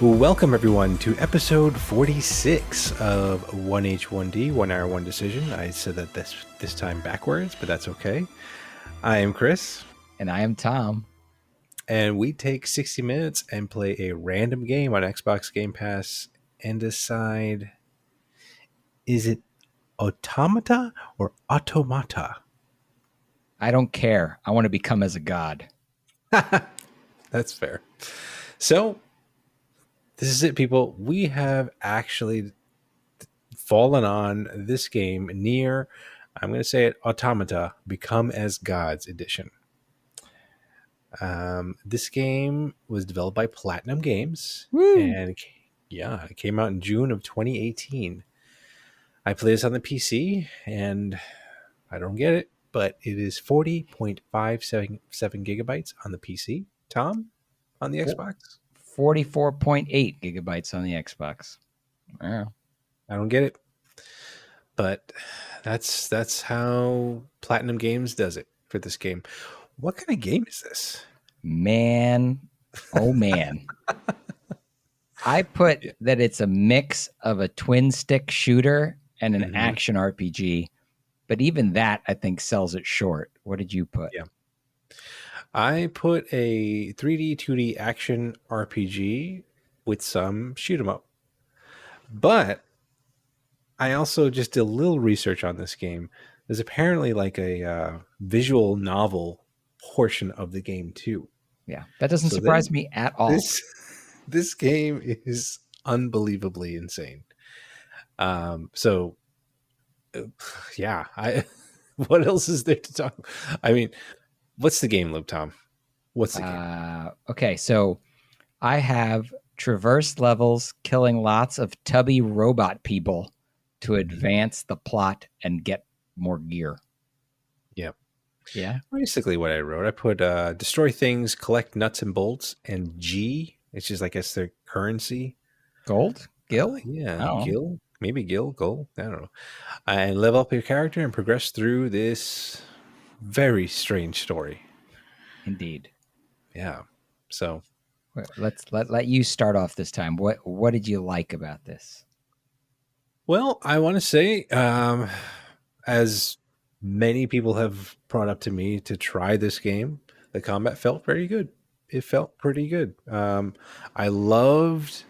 Welcome everyone to episode 46 of 1H1D, 1 Hour 1 Decision. I said that this time backwards, but that's okay. I am Chris. And I am Tom. And we take 60 minutes and play a random game on Xbox Game Pass and decide, is it Automata or Automata? I don't care. I want to become as a god. That's fair. So, this is it, people. We have actually fallen on this game, Nier, I'm going to say it, Automata, Become as Gods Edition. This game was developed by PlatinumGames. Woo! And it came out in June of 2018. I played this on the PC, and I don't get it, but it is 40.577 gigabytes on the PC. Tom, on the Xbox? 44.8 gigabytes on the Xbox. Wow. I don't get it, but that's how PlatinumGames does it for this game. What kind of game is this? Man, oh man. I put that it's a mix of a twin stick shooter and an action RPG, but even that I think sells it short. What did you put? Yeah. I put a 3D, 2D action RPG with some shoot 'em up. But I also just did a little research on this game. There's apparently like a visual novel portion of the game too. Yeah, that doesn't surprise me at all. This game is unbelievably insane. What else is there to talk? I mean, what's the game loop, Tom? What's the game? Okay, so I have traversed levels, killing lots of tubby robot people to advance the plot and get more gear. Yep. Yeah. Basically what I wrote. I put destroy things, collect nuts and bolts, and G, which is, I guess, their currency. Gold? Gil? Gil. Maybe Gil, gold. I don't know. And level up your character and progress through this very strange story. Indeed. Yeah. So let's let you start off this time. What did you like about this? Well, I want to say, as many people have brought up to me to try this game, the combat felt very good. It felt pretty good. I loved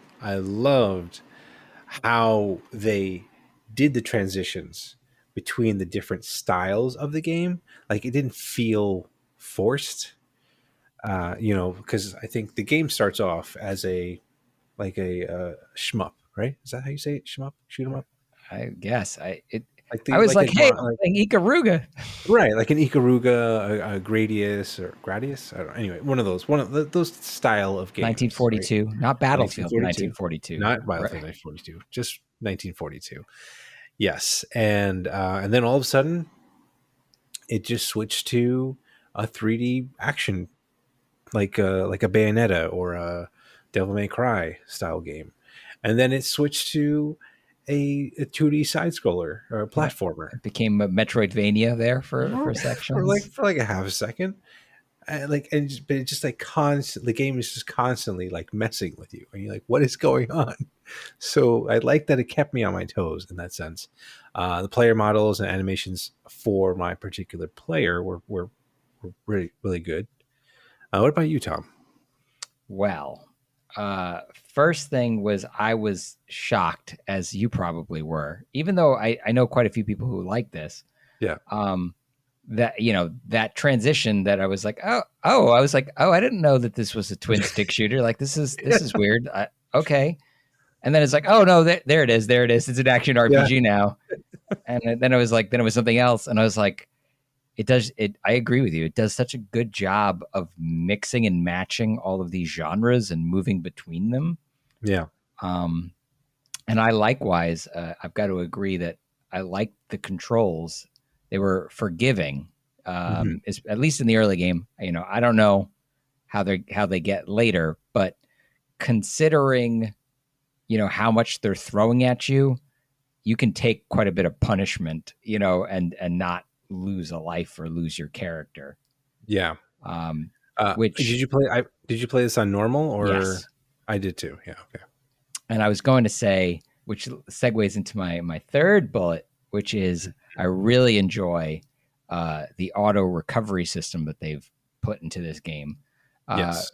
how they did the transitions between the different styles of the game. Like, it didn't feel forced, because I think the game starts off as a shmup, right? Is that how you say it? Shmup? Shoot 'em up? I guess. I was hey, I'm playing Ikaruga. Right, like an Ikaruga, a Gradius, or Gradius. I don't know. Anyway, one of those style of games. 1942, right? Not Battlefield 1942. Not Battlefield 1942, just 1942. Yes, and then all of a sudden, it just switched to a 3D action, like a Bayonetta or a Devil May Cry style game, and then it switched to a 2D side scroller or a platformer. It became a Metroidvania there for sections for like a half a second, but it just like the game is just constantly like messing with you, and you're like, what is going on? So I like that it kept me on my toes in that sense. The player models and animations for my particular player were really, really good. What about you, Tom? Well, first thing was I was shocked, as you probably were, even though I know quite a few people who like this. Yeah. That transition that I was like, I didn't know that this was a twin stick shooter. Like, this is weird. Okay. And then it's like, oh no, there it is. It's an action RPG now. And then it was something else. And I was like, I agree with you. It does such a good job of mixing and matching all of these genres and moving between them. Yeah. And I likewise, I've got to agree that I liked the controls. They were forgiving, at least in the early game. I don't know how they get later, but considering, how much they're throwing at you, you can take quite a bit of punishment, and not lose a life or lose your character. Yeah. Which did you play this on normal or? Yes. I did too. Yeah. Okay. And I was going to say, which segues into my third bullet, which is I really enjoy the auto recovery system that they've put into this game. Uh, Yes.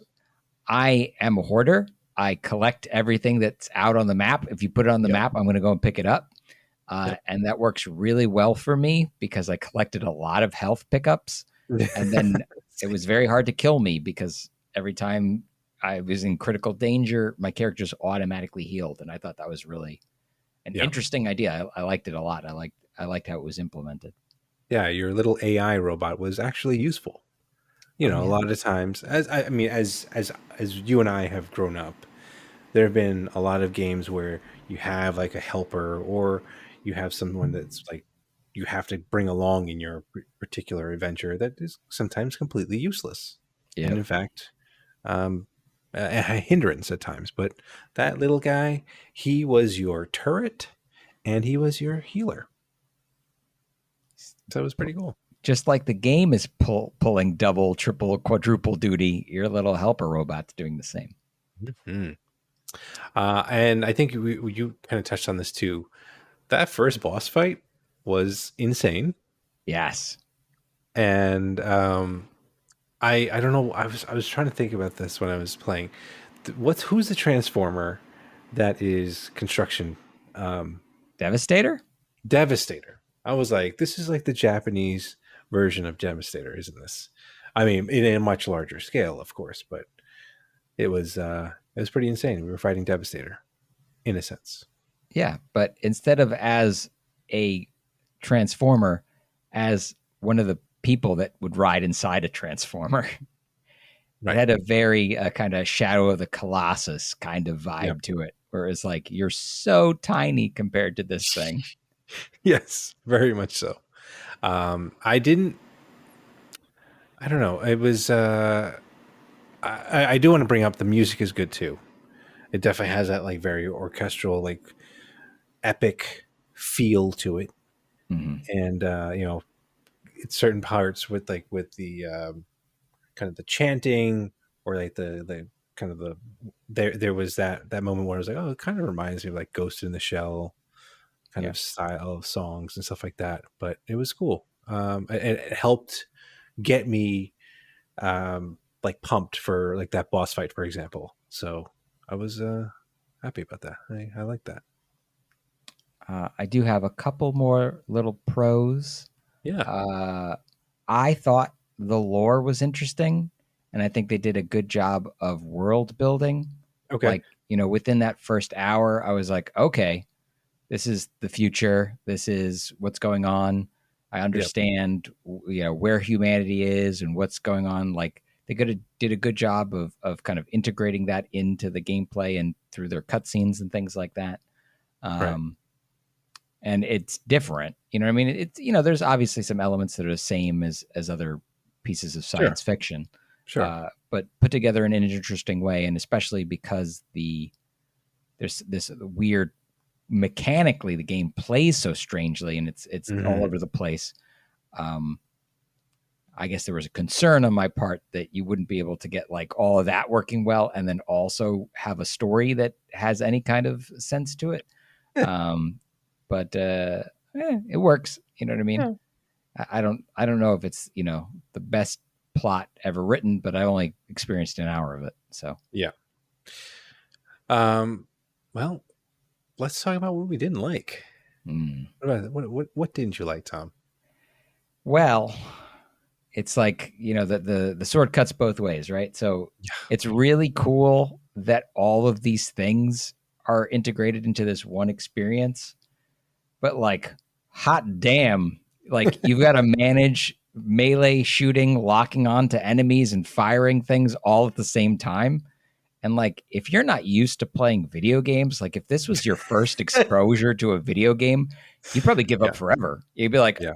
I am a hoarder. I collect everything that's out on the map. If you put it on the Yep. map, I'm going to go and pick it up. Yep. And that works really well for me because I collected a lot of health pickups. And then it was very hard to kill me because every time I was in critical danger, my character's automatically healed. And I thought that was really an Yeah. interesting idea. I liked it a lot. I liked how it was implemented. Yeah. Your little AI robot was actually useful. You Oh know, a yeah. lot of times, I mean, as you and I have grown up, there have been a lot of games where you have like a helper, or you have someone that's like you have to bring along in your particular adventure that is sometimes completely useless, and Yep. in fact, a hindrance at times. But that little guy, he was your turret, and he was your healer. So it was pretty cool. Just like the game is pulling double, triple, quadruple duty, your little helper robot's doing the same. Mhm. And I think you kind of touched on this too. That first boss fight was insane, Yes. and I don't know. I was trying to think about this when I was playing. Who's the transformer that is construction? Devastator? Devastator. I was like, this is like the Japanese version of Devastator, isn't this? I mean, in a much larger scale, of course, but it was pretty insane. We were fighting Devastator, in a sense. Yeah. But instead of as a transformer, as one of the people that would ride inside a transformer. It Right. had a very kind of Shadow of the Colossus kind of Yep. vibe to it, where it's like you're so tiny compared to this thing. Yes, very much so. I didn't. I don't know. It was. I do want to bring up the music is good too. It definitely has that like very orchestral, like epic feel to it, Mm-hmm. and it's certain parts with the kind of the chanting, or like the kind of the there was that moment where I was like, oh, it kind of reminds me of like Ghost in the Shell kind Yeah. of style of songs and stuff like that. But it was cool. It helped get me like pumped for like that boss fight, for example. So I was happy about that. I like that. I do have a couple more little pros. Yeah. Uh, I thought the lore was interesting, and I think they did a good job of world building. Okay. Like, within that first hour, I was like, okay, this is the future. This is what's going on. I Yep. understand, where humanity is and what's going on. Like they did a good job of kind of integrating that into the gameplay and through their cutscenes and things like that. Right. Um, and it's different. You know what I mean? It's there's obviously some elements that are the same as other pieces of Sure. science fiction, Sure. but put together in an interesting way, and especially because there's this weird mechanically the game plays so strangely and it's all Hmm. over the place. Um, I guess there was a concern on my part that you wouldn't be able to get like all of that working well and then also have a story that has any kind of sense to it. Um, but it works. You know what I mean? Yeah. I don't know if it's the best plot ever written, but I only experienced an hour of it. So Yeah. Um. Well, let's talk about what we didn't like. mm. What didn't you like, Tom? Well, it's like the sword cuts both ways, right? So Yeah. it's really cool that all of these things are integrated into this one experience, but like hot damn, like you've got to manage melee shooting, locking on to enemies and firing things all at the same time. And like if you're not used to playing video games, like if this was your first exposure to a video game, you'd probably give Yeah. up forever. You'd be like, Yeah.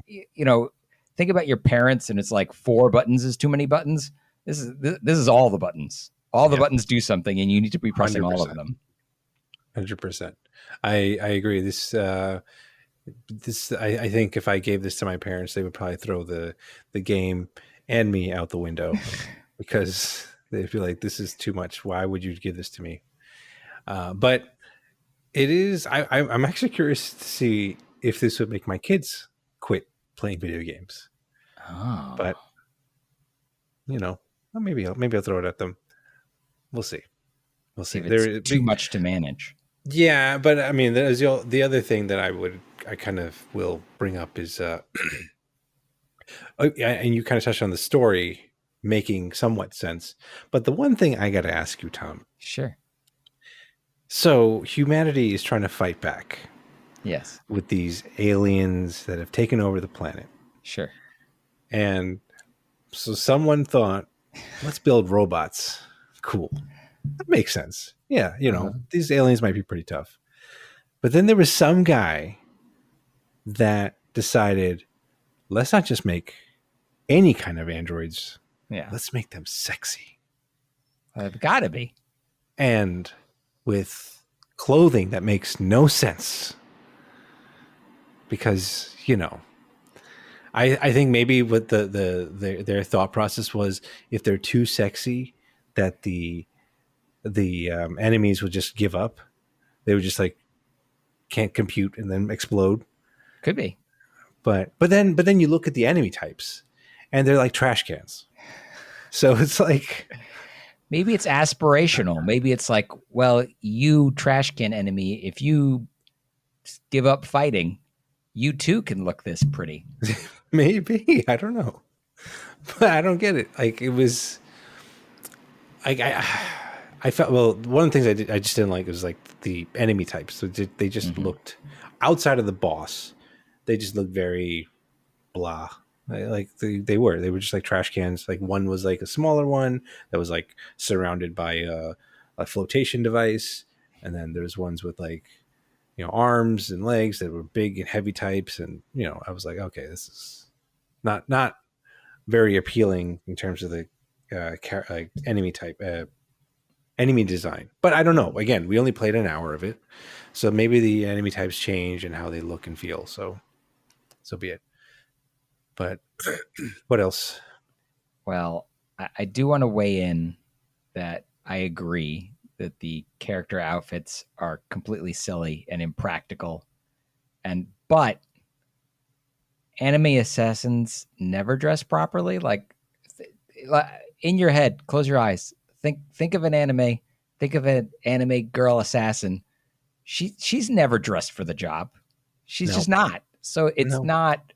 think about your parents and it's like 4 buttons is too many buttons. This is all the buttons. All the Yeah. buttons do something and you need to be pressing Hundred all of percent. them. 100%. I agree. I think if I gave this to my parents, they would probably throw the game and me out the window because they'd be like, "This is too much. Why would you give this to me?" But it is. I'm actually curious to see if this would make my kids quit playing video games. Oh, But well, maybe I'll throw it at them. We'll see. We'll see see. if it's There, too much to manage. yeah, but I mean, there's the other thing that I kind of will bring up is, oh, yeah, and you kind of touched on the story making somewhat sense. But the one thing I got to ask you, Tom. Sure. So humanity is trying to fight back Yes. with these aliens that have taken over the planet, Sure. and so someone thought, let's build robots. Cool. That makes sense. Yeah, Uh-huh. these aliens might be pretty tough. But then there was some guy that decided, let's not just make any kind of androids, Yeah. let's make them sexy. They've got to be. And with clothing that makes no sense. Because, I think maybe what their thought process was, if they're too sexy, that the enemies would just give up. They would just like can't compute and then explode. Could be. But then you look at the enemy types, and they're like trash cans. So it's like, Maybe it's aspirational. Maybe it's like, well, you trash can enemy, if you give up fighting, you too can look this pretty. maybe, I don't know, but I don't get it. Like, it was like I felt, well, one of the things I just didn't like was like the enemy types. So they just looked, outside of the boss, they just looked very blah. Like they were just like trash cans. Like, one was like a smaller one that was like surrounded by a flotation device, and then there's ones with like arms and legs that were big and heavy types. And I was like, okay, this is not very appealing in terms of the like enemy type, enemy design. But I don't know. Again, we only played an hour of it, so maybe the enemy types change and how they look and feel. So be it. But what else? Well, I do want to weigh in that I agree that the character outfits are completely silly and impractical. But anime assassins never dress properly. Like, in your head, close your eyes. Think of an anime. Think of an anime girl assassin. She's never dressed for the job. She's No, just not. So it's no, not.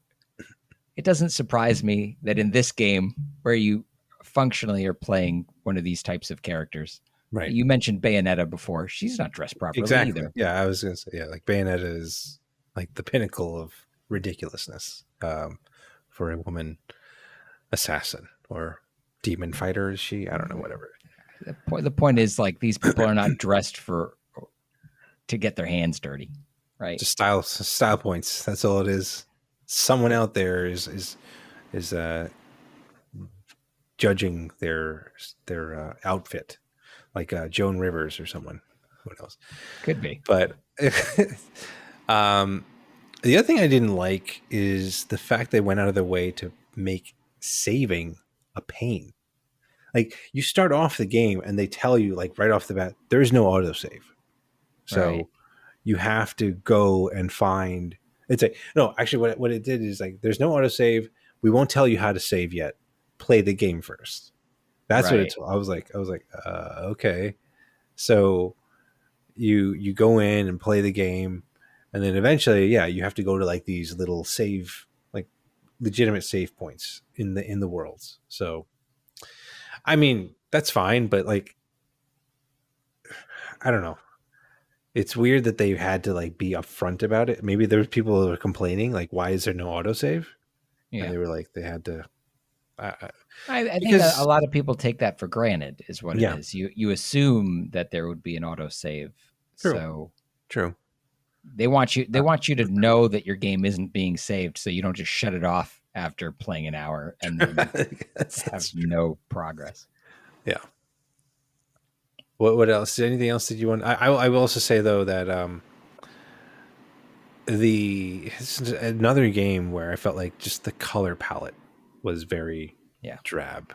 It doesn't surprise me that in this game, where you functionally are playing one of these types of characters, right. you mentioned Bayonetta before. She's not dressed properly Exactly. either. Yeah, I was gonna say, yeah, like Bayonetta is like the pinnacle of ridiculousness, for a woman assassin or demon fighter. Is she? I don't know. Whatever. The point is, like, these people are not dressed to get their hands dirty, right? Just style points. That's all it is. Someone out there is judging their outfit, like Joan Rivers or someone. Who knows? Could be. But um, the other thing I didn't like is the fact they went out of their way to make saving a pain. Like, you start off the game and they tell you, like, right off the bat, there is no autosave. So Right. you have to go and find. It's like, no, actually, what it did is, like, there's no autosave. We won't tell you how to save yet. Play the game first. That's what Right. it's. I was like, okay. So you go in and play the game, and then eventually, yeah, you have to go to like these little save, like legitimate save points in the worlds. So, I mean, that's fine, but like, I don't know. It's weird that they had to like be upfront about it. Maybe there was people that were complaining, like, why is there no autosave? And Yeah. they were like, they had to, I think a because lot of people take that for granted, is what it yeah, is. You assume that there would be an autosave. true, So true. they want you to know that your game isn't being saved, so you don't just shut it off after playing an hour and then have That's true. no progress. Yeah. What else? Is there anything else that you want? I will also say though that this is another game where I felt like just the color palette was very Yeah. drab,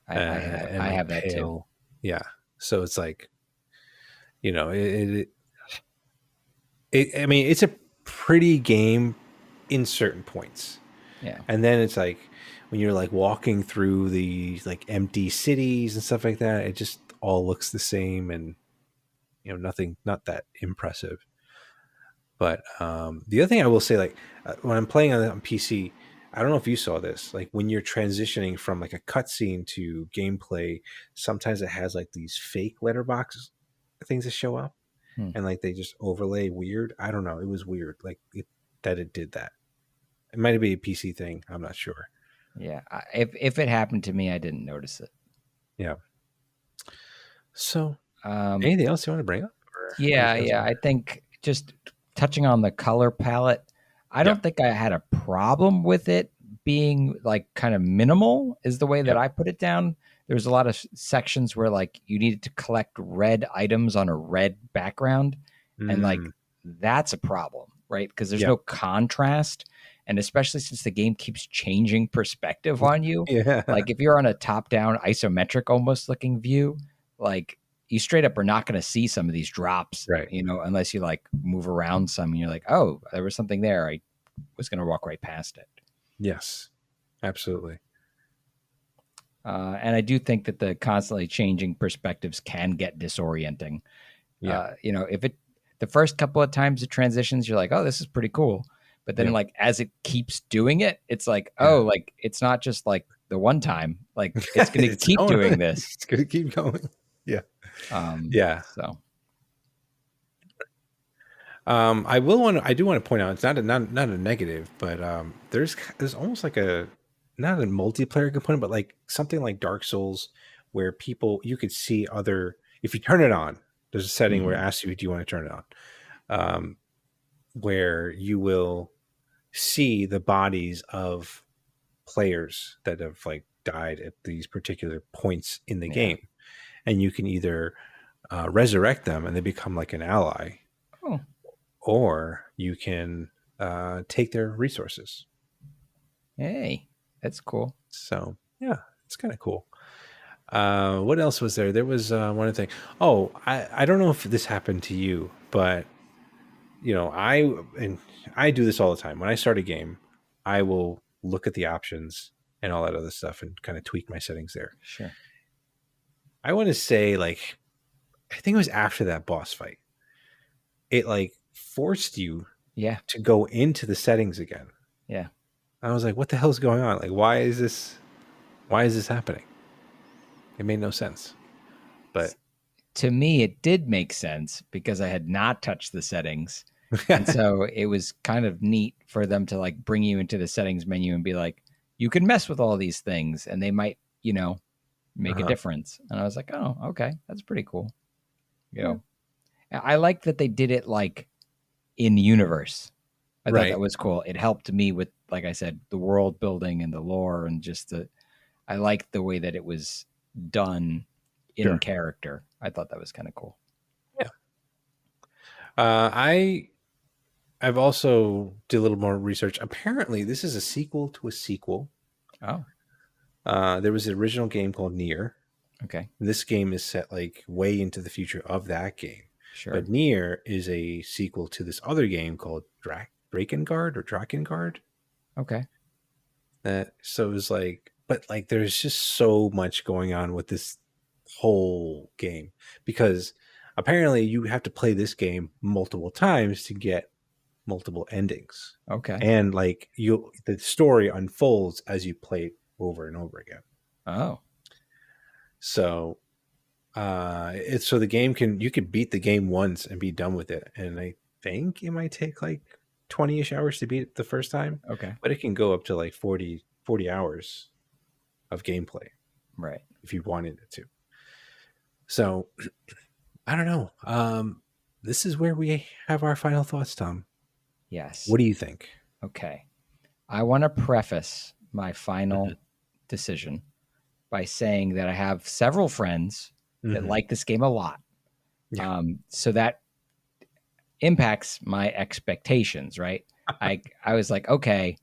I and have like that too. pale. Yeah. So it's like, You know, I mean, it's a pretty game in certain points, Yeah. and then it's like when you're like walking through these like empty cities and stuff like that, it just all looks the same, and you know, nothing, not that impressive. But the other thing I will say, like when I'm playing on PC, I don't know if you saw this. Like when you're transitioning from like a cutscene to gameplay, sometimes it has like these fake letterbox things that show up, Hmm. and like they just overlay weird. I don't know. It was weird, like that it did that. It might be a PC thing. I'm not sure. Yeah. If it happened to me, I didn't notice it. Yeah. So, Um, anything else you want to bring up, or yeah, anything else? yeah. I think just touching on the color palette, I Yeah. don't think I had a problem with it being like kind of minimal, is the way that Yep. I put it down. There's a lot of sections where like you needed to collect red items on a red background, and like Mm, that's a problem, right? Because there's yep. no contrast. And especially since the game keeps changing perspective on you, Yeah. like if you're on a top down isometric almost looking view, like you straight up are not going to see some of these drops, Right. you know, unless you like move around some and you're like, oh, there was something there. I was going to walk right past it. Yes. Absolutely. And I do think that the constantly changing perspectives can get disorienting. Yeah. You know, if it, the first couple of times it transitions, you're like, oh, this is pretty cool. But then, Yep. like, as it keeps doing it, it's like, Yeah. oh, like, it's not just like the one time, like, it's going to It's keep going. doing this. It's gonna keep going. Yeah. Yeah. So, I will want to. I do want to point out it's not a negative, but there's almost like a not a multiplayer component, but like something like Dark Souls, where people you could see other. If you turn it on, there's a setting where it mhm. asks you, "Do you want to turn it on?" Where you will see the bodies of players that have like died at these particular points in the Yeah. game, and you can either resurrect them and they become like an ally, Oh, or you can take their resources. hey, that's cool. So yeah, it's kind of cool. What else was there? There was one thing. Oh, I don't know if this happened to you, but you know, and I do this all the time. When I start a game, I will look at the options and all that other stuff and kind of tweak my settings there. Sure. I want to say like I think it was after that boss fight. It like forced you Yeah. to go into the settings again. Yeah. I was like, what the hell's going on? Like, why is this happening? It made no sense. But To me, it did make sense because I had not touched the settings. And so it was kind of neat for them to like bring you into the settings menu and be like, you can mess with all these things and they might, you know, make a uh-huh. difference. And I was like, oh, okay, that's pretty cool. You Yeah. know, I like that they did it like in universe. I thought that Right. was cool. It helped me with, like I said, the world building and the lore and just the, I liked the way that it was done in Sure. character. I thought that was kind of cool. Yeah. I've also did a little more research. Apparently, this is a sequel to a sequel. Oh, There was an original game called Nier. okay. This game is set like way into the future of that game. Sure. But Nier is a sequel to this other game called Drakengard. Okay. So it was like, but like, there's just so much going on with this whole game because apparently you have to play this game multiple times to get multiple endings, Okay. and like the story unfolds as you play it over and over again. Oh, So it's so the game you could beat the game once and be done with it, and I think it might take like 20ish hours to beat it the first time, okay. but it can go up to like 40 hours of gameplay Right. if you wanted it to. So I don't know. This is where we have our final thoughts, Tom. Yes. What do you think? Okay. I want to preface my final Mhm. decision by saying that I have several friends that Mhm. like this game a lot. Yeah. So that impacts my expectations, right? I was like, okay,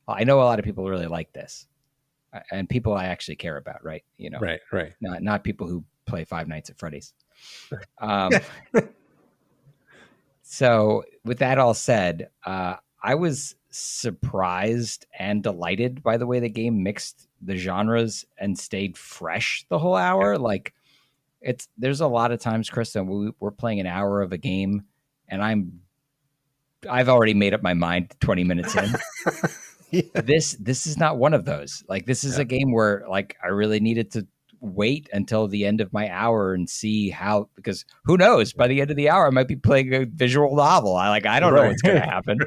I know a lot of people really like this, and people I actually care about, right? You know, Right. not people who play Five Nights at Freddy's. So with that all said, I was surprised and delighted by the way the game mixed the genres and stayed fresh the whole hour. Like there's a lot of times, Krista, we're playing an hour of a game and I've already made up my mind 20 minutes in. This is not one of those. Like, this is a game where, like, I really needed to wait until the end of my hour and see how, because who knows, by the end of the hour I might be playing a visual novel. I don't know what's going to happen.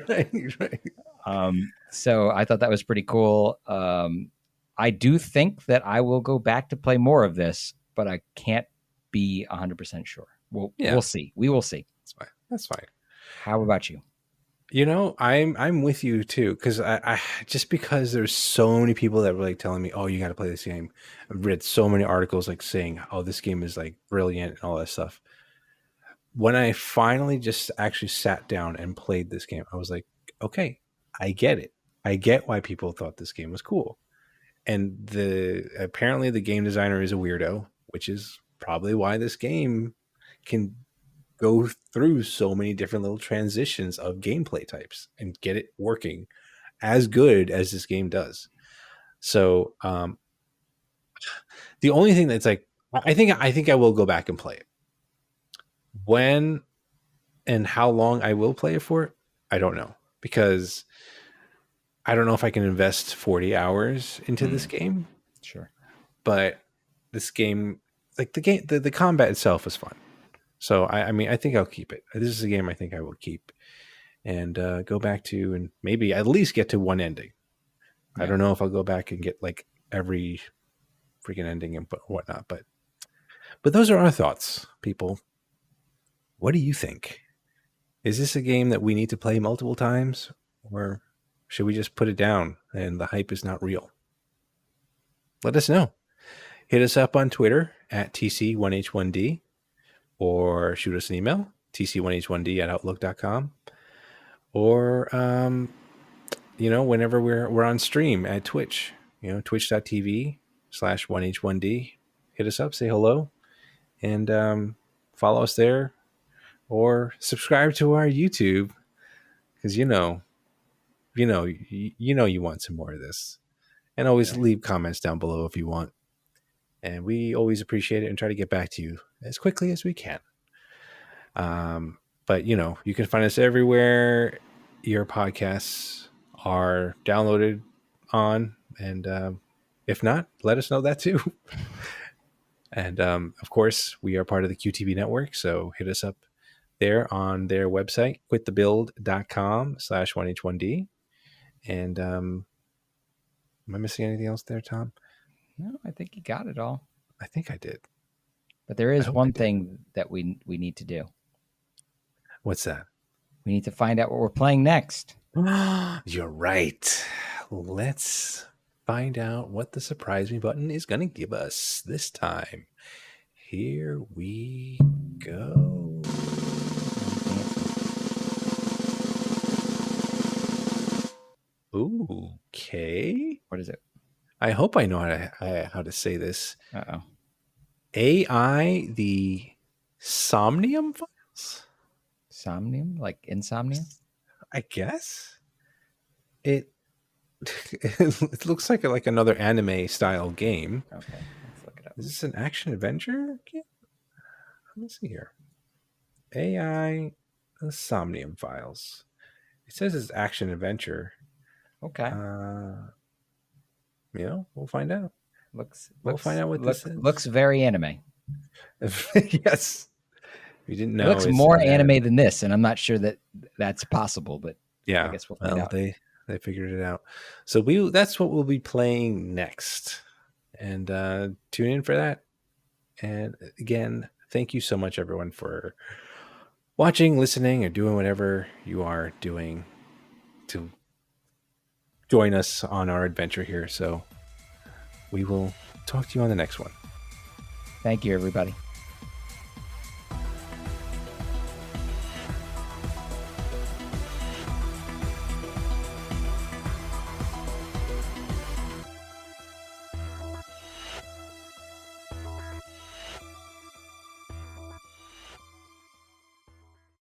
So I thought that was pretty cool. I do think that I will go back to play more of this, but I can't be 100% sure. We'll see. We will see. That's fine. How about you? You know, I'm with you too, because I just because there's so many people that were like telling me, oh, you got to play this game. I've read so many articles like saying, oh, this game is like brilliant and all that stuff. When I finally just actually sat down and played this game, I was like, okay, I get it. I get why people thought this game was cool. And apparently the game designer is a weirdo, which is probably why this game can go through so many different little transitions of gameplay types and get it working as good as this game does. So the only thing that's like, I think I will go back and play it. When and how long I will play it for, I don't know, because I don't know if I can invest 40 hours into this game. Sure. But this game, like the combat itself is fun. So I mean, I think I'll keep it. This is a game I think I will keep and go back to, and maybe at least get to one ending. Yeah. I don't know if I'll go back and get like every freaking ending and whatnot, but those are our thoughts, people. What do you think? Is this a game that we need to play multiple times, or should we just put it down and the hype is not real? Let us know. Hit us up on Twitter at TC1H1D. Or shoot us an email, tc1h1d@outlook.com. Or, whenever we're on stream at Twitch, twitch.tv/1h1d. Hit us up, say hello, and follow us there. Or subscribe to our YouTube, because you want some more of this. And always leave comments down below if you want. And we always appreciate it and try to get back to you as quickly as we can. But, you can find us everywhere your podcasts are downloaded on. And if not, let us know that too. And, of course, we are part of the QTB network. So hit us up there on their website, quitthebuild.com/1h1d. And am I missing anything else there, Tom? No, I think you got it all. I think I did. But there is one thing that we need to do. What's that? We need to find out what we're playing next. You're right. Let's find out what the surprise me button is going to give us this time. Here we go. Ooh, okay. What is it? I hope I know how to say this. Uh-oh. AI, the Somnium Files? Somnium? Like insomnia? I guess. It looks like another anime style game. Okay, let's look it up. Is this an action adventure game? Let me see here. AI, the Somnium Files. It says it's action adventure. Okay. We'll find out. We'll find out what this is. Looks very anime. Yes. We didn't know. It looks more anime than this, and I'm not sure that that's possible, but yeah, I guess we'll find out. They figured it out. So that's what we'll be playing next. And tune in for that. And again, thank you so much, everyone, for watching, listening, or doing whatever you are doing to join us on our adventure here. So we will talk to you on the next one. Thank you, everybody.